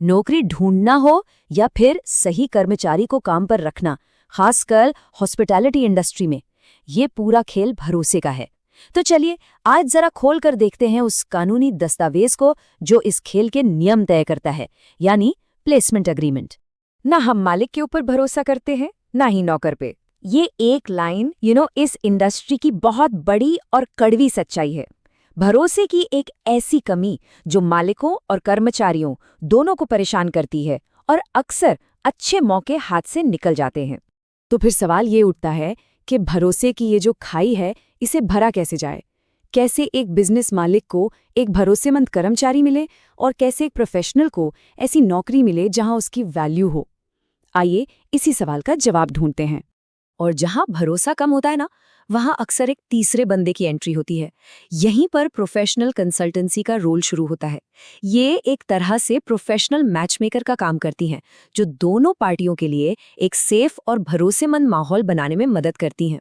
नौकरी ढूंढना हो या फिर सही कर्मचारी को काम पर रखना, खासकर हॉस्पिटैलिटी इंडस्ट्री में, ये पूरा खेल भरोसे का है। तो चलिए आज जरा खोल कर देखते हैं उस कानूनी दस्तावेज को जो इस खेल के नियम तय करता है, यानी प्लेसमेंट एग्रीमेंट। ना हम मालिक के ऊपर भरोसा करते हैं, ना ही नौकर पे। ये एक लाइन इस इंडस्ट्री की बहुत बड़ी और कड़वी सच्चाई है। भरोसे की एक ऐसी कमी जो मालिकों और कर्मचारियों दोनों को परेशान करती है और अक्सर अच्छे मौके हाथ से निकल जाते हैं। तो फिर सवाल ये उठता है कि भरोसे की ये जो खाई है, इसे भरा कैसे जाए? कैसे एक बिजनेस मालिक को एक भरोसेमंद कर्मचारी मिले और कैसे एक प्रोफेशनल को ऐसी नौकरी मिले जहां उसकी वैल्यू हो? आइए इसी सवाल का जवाब ढूंढते हैं। और जहां भरोसा कम होता है ना, वहां अक्सर एक तीसरे बंदे की एंट्री होती है। यहीं पर प्रोफेशनल कंसल्टेंसी का रोल शुरू होता है। ये एक तरह से प्रोफेशनल मैचमेकर का काम करती हैं, जो दोनों पार्टियों के लिए एक सेफ और भरोसेमंद माहौल बनाने में मदद करती हैं।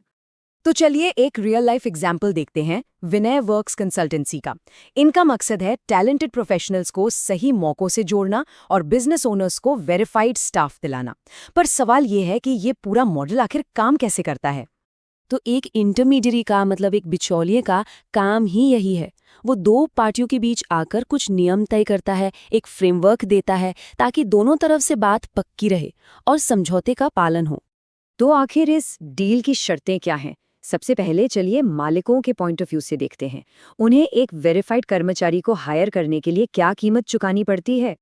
तो चलिए एक रियल लाइफ एग्जाम्पल देखते हैं विनय वर्क्स कंसल्टेंसी का। इनका मकसद है टैलेंटेड प्रोफेशनल्स को सही मौकों से जोड़ना और बिजनेस ओनर्स को वेरीफाइड स्टाफ दिलाना। पर सवाल ये है कि ये पूरा मॉडल आखिर काम कैसे करता है? तो एक इंटरमीडियरी का मतलब एक बिचौलिए का काम ही यही है। वो दो पार्टियों के बीच आकर कुछ नियम तय करता है, एक फ्रेमवर्क देता है ताकि दोनों तरफ से बात पक्की रहे और समझौते का पालन हो। तो आखिर इस डील की शर्तें क्या हैं? सबसे पहले चलिए मालिकों के पॉइंट ऑफ व्यू से देखते हैं। उन्हें एक वेरीफाइड कर्मचारी को हायर करने के लिए क्या कीमत चुकानी पड़ती है?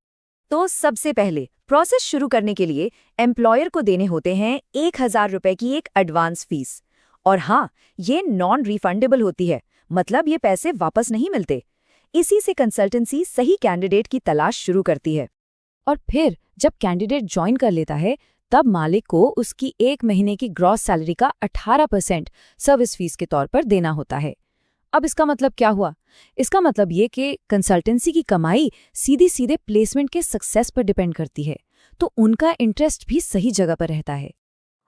तो सबसे पहले प्रोसेस शुरू करने के लिए एम्प्लॉयर को देने होते हैं 1,000 रुपए की एक एडवांस फीस। और हाँ, ये नॉन रिफंडेबल होती है, मतलब ये पैसे वापस नहीं मिलते। इसी से कंसल्टेंसी सही कैंडिडेट की तलाश शुरू करती है। और फिर जब कैंडिडेट ज्वाइन कर लेता है, तब मालिक को उसकी 1 महीने की ग्रॉस सैलरी का 18% सर्विस फीस के तौर पर देना होता है। अब इसका मतलब क्या हुआ? इसका मतलब ये कि कंसल्टेंसी की कमाई सीधी सीधे प्लेसमेंट के सक्सेस पर डिपेंड करती है, तो उनका इंटरेस्ट भी सही जगह पर रहता है।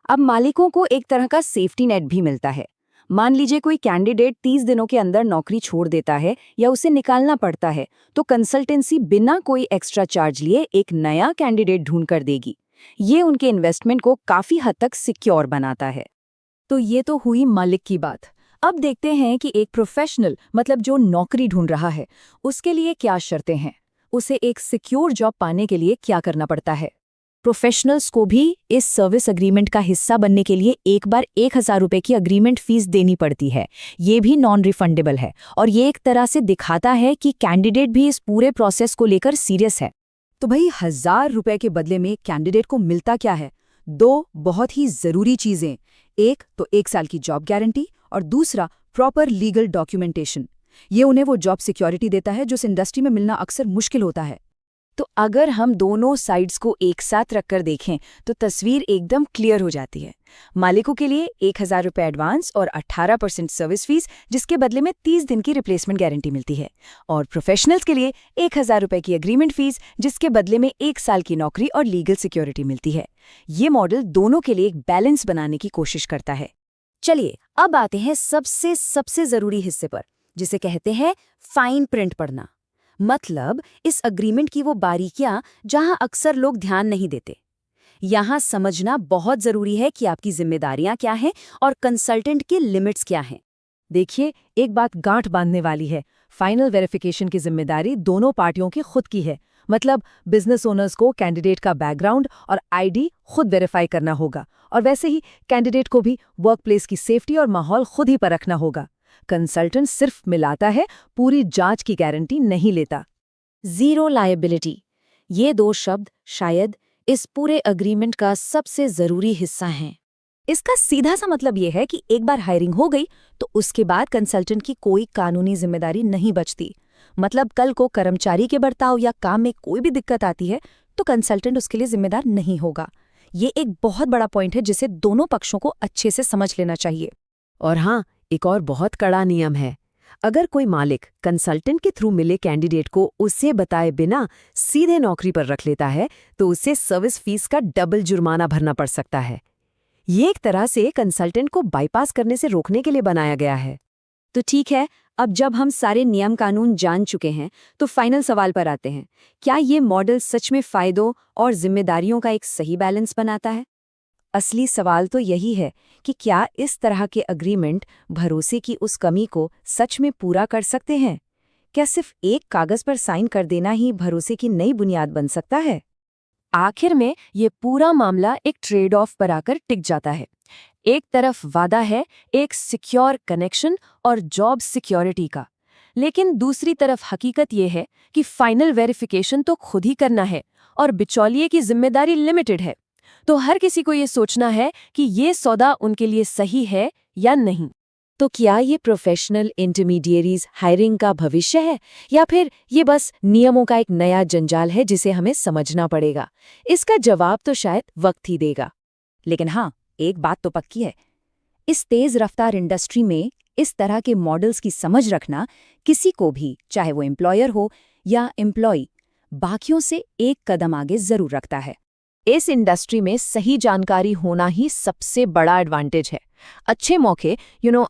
अब मालिकों को एक तरह का सेफ्टी नेट भी मिलता है। मान लीजिए कोई कैंडिडेट 30 दिनों के अंदर नौकरी छोड़ देता है या उसे निकालना पड़ता है, तो कंसल्टेंसी बिना कोई एक्स्ट्रा चार्ज लिए एक नया कैंडिडेट ढूंढ कर देगी। ये उनके इन्वेस्टमेंट को काफी हद तक सिक्योर बनाता है। तो ये तो हुई मालिक की बात। अब देखते हैं कि एक प्रोफेशनल, मतलब जो नौकरी ढूंढ रहा है, उसके लिए क्या शर्तें हैं। उसे एक सिक्योर जॉब पाने के लिए क्या करना पड़ता है? प्रोफेशनल्स को भी इस सर्विस अग्रीमेंट का हिस्सा बनने के लिए एक बार 1,000 रुपए की अग्रीमेंट फीस देनी पड़ती है। ये भी नॉन रिफंडेबल है और ये एक तरह से दिखाता है कि कैंडिडेट भी इस पूरे प्रोसेस को लेकर सीरियस है। तो भाई 1,000 रुपए के बदले में कैंडिडेट को मिलता क्या है? दो बहुत ही जरूरी चीजें। एक तो 1 साल की जॉब गारंटी और दूसरा प्रॉपर लीगल डॉक्यूमेंटेशन। ये उन्हें वो जॉब सिक्योरिटी देता है जो इस इंडस्ट्री में मिलना अक्सर मुश्किल होता है। तो अगर हम दोनों साइड्स को एक साथ रखकर देखें तो तस्वीर एकदम क्लियर हो जाती है। मालिकों के लिए 1,000 रुपये एडवांस और 18% सर्विस फीस, जिसके बदले में 30 दिन की रिप्लेसमेंट गारंटी मिलती है। और प्रोफेशनल्स के लिए 1,000 रुपये की एग्रीमेंट फीस, जिसके बदले में 1 साल की नौकरी और लीगल सिक्योरिटी मिलती है। ये मॉडल दोनों के लिए एक बैलेंस बनाने की कोशिश करता है। चलिए अब आते हैं सबसे जरूरी हिस्से पर, जिसे कहते हैं फाइन प्रिंट पढ़ना। मतलब इस अग्रीमेंट की वो बारीकियां जहां अक्सर लोग ध्यान नहीं देते। यहां समझना बहुत जरूरी है कि आपकी जिम्मेदारियां क्या हैं और कंसल्टेंट की लिमिट्स क्या हैं। देखिए, एक बात गांठ बांधने वाली है। फाइनल वेरिफिकेशन की जिम्मेदारी दोनों पार्टियों की खुद की है। मतलब बिजनेस ओनर्स को कैंडिडेट का बैकग्राउंड और आईडी खुद वेरीफाई करना होगा, और वैसे ही कैंडिडेट को भी वर्कप्लेस की सेफ्टी और माहौल खुद ही परखना होगा। कंसल्टेंट सिर्फ मिलाता है, पूरी जांच की गारंटी नहीं लेता। जीरो लायबिलिटी, ये 2 शब्द शायद इस पूरे अग्रीमेंट का सबसे जरूरी हिस्सा हैं। इसका सीधा सा मतलब ये है कि एक बार हायरिंग हो गई तो उसके बाद कंसल्टेंट की कोई कानूनी जिम्मेदारी नहीं बचती। मतलब कल को कर्मचारी के बर्ताव या काम में कोई भी दिक्कत आती है तो कंसल्टेंट उसके लिए जिम्मेदार नहीं होगा। ये एक बहुत बड़ा पॉइंट है जिसे दोनों पक्षों को अच्छे से समझ लेना चाहिए। और हाँ, एक और बहुत कड़ा नियम है। अगर कोई मालिक कंसल्टेंट के थ्रू मिले कैंडिडेट को उसे बताए बिना सीधे नौकरी पर रख लेता है तो उसे सर्विस फीस का डबल जुर्माना भरना पड़ सकता है। ये एक तरह से कंसल्टेंट को बाईपास करने से रोकने के लिए बनाया गया है। तो ठीक है, अब जब हम सारे नियम कानून जान चुके हैं तो फाइनल सवाल पर आते हैं। क्या ये मॉडल सच में फायदों और जिम्मेदारियों का एक सही बैलेंस बनाता है? असली सवाल तो यही है कि क्या इस तरह के अग्रीमेंट भरोसे की उस कमी को सच में पूरा कर सकते हैं? क्या सिर्फ एक कागज पर साइन कर देना ही भरोसे की नई बुनियाद बन सकता है? आखिर में ये पूरा मामला एक ट्रेड ऑफ पर आकर टिक जाता है। एक तरफ वादा है एक सिक्योर कनेक्शन और जॉब सिक्योरिटी का, लेकिन दूसरी तरफ हकीकत ये है कि फाइनल वेरिफिकेशन तो खुद ही करना है और बिचौलिए की जिम्मेदारी लिमिटेड है। तो हर किसी को ये सोचना है कि ये सौदा उनके लिए सही है या नहीं। तो क्या ये प्रोफेशनल इंटरमीडिएरीज हायरिंग का भविष्य है या फिर ये बस नियमों का एक नया जंजाल है जिसे हमें समझना पड़ेगा? इसका जवाब तो शायद वक्त ही देगा। लेकिन हाँ, एक बात तो पक्की है, इस तेज रफ्तार इंडस्ट्री में इस तरह के मॉडल्स की समझ रखना किसी को भी, चाहे वो एम्प्लॉयर हो या एम्प्लॉय, बाकियों से एक कदम आगे जरूर रखता है। इस इंडस्ट्री में सही जानकारी होना ही सबसे बड़ा एडवांटेज है। अच्छे मौके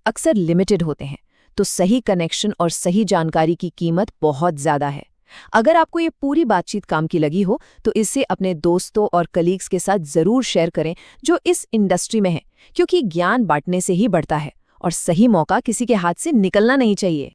अक्सर लिमिटेड होते हैं, तो सही कनेक्शन और सही जानकारी की कीमत बहुत ज़्यादा है। अगर आपको ये पूरी बातचीत काम की लगी हो तो इसे अपने दोस्तों और कलीग्स के साथ ज़रूर शेयर करें जो इस इंडस्ट्री में हैं, क्योंकि ज्ञान बांटने से ही बढ़ता है और सही मौका किसी के हाथ से निकलना नहीं चाहिए।